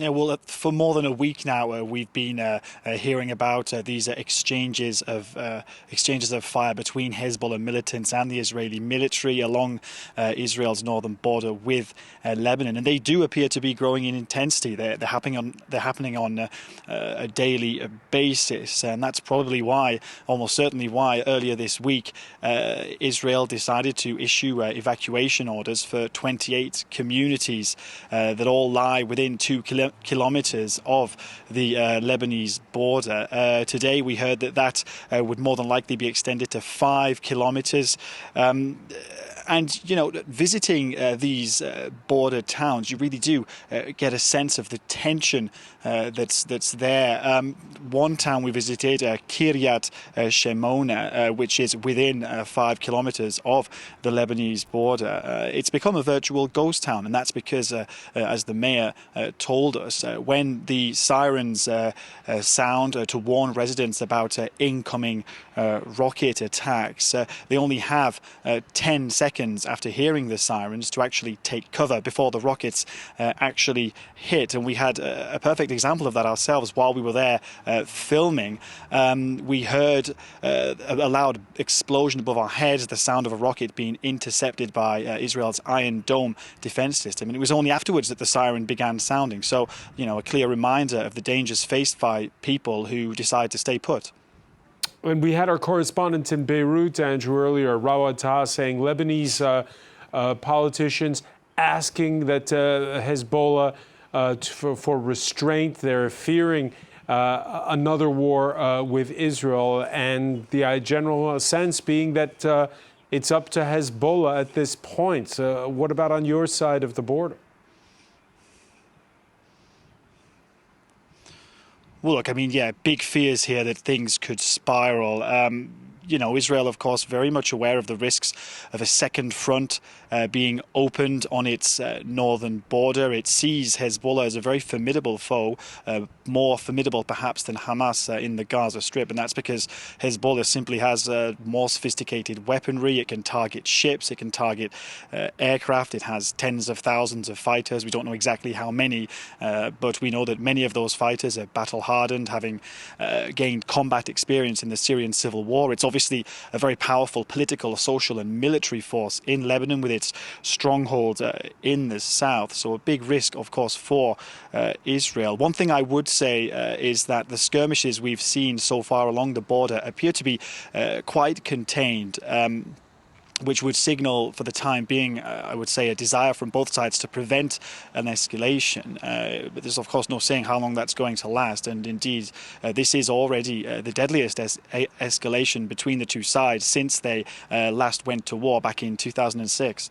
Yeah, well, for more than a week now, we've been hearing about these exchanges of fire between Hezbollah militants and the Israeli military along Israel's northern border with Lebanon, and they do appear to be growing in intensity. They're happening on a daily basis, and that's probably why, almost certainly why, earlier this week, Israel decided to issue evacuation orders for 28 communities that all lie within 2 kilometers of the Lebanese border. Today we heard that would more than likely be extended to 5 kilometers. And, you know, visiting these border towns, you really do get a sense of the tension that's there. One town we visited, Kiryat Shemona, which is within 5 kilometers of the Lebanese border. It's become a virtual ghost town, and that's because, as the mayor told us, when the sirens sound to warn residents about incoming rocket attacks, they only have 10 seconds after hearing the sirens to actually take cover before the rockets actually hit. And we had a perfect example of that ourselves while we were there filming. We heard a loud explosion above our heads, the sound of a rocket being intercepted by Israel's Iron Dome defense system. And it was only afterwards that the siren began sounding. So, you know, a clear reminder of the dangers faced by people who decide to stay put. And we had our correspondent in Beirut, Andrew, earlier, Rawad Taha, saying Lebanese politicians asking that Hezbollah for restraint. They're fearing another war with Israel, and the general sense being that it's up to Hezbollah at this point. What about on your side of the border? Well, look, I mean, yeah, big fears here that things could spiral. You know, Israel, of course, very much aware of the risks of a second front being opened on its northern border. It sees Hezbollah as a very formidable foe, more formidable perhaps than Hamas in the Gaza Strip. And that's because Hezbollah simply has more sophisticated weaponry. It can target ships, it can target aircraft. It has tens of thousands of fighters. We don't know exactly how many, but we know that many of those fighters are battle-hardened, having gained combat experience in the Syrian civil war. It's obviously a very powerful political, social and military force in Lebanon with its stronghold in the south. So a big risk, of course, for Israel. One thing I would say is that the skirmishes we've seen so far along the border appear to be quite contained. Which would signal, for the time being, I would say, a desire from both sides to prevent an escalation. But there's, of course, no saying how long that's going to last. And indeed, this is already the deadliest escalation between the two sides since they last went to war back in 2006.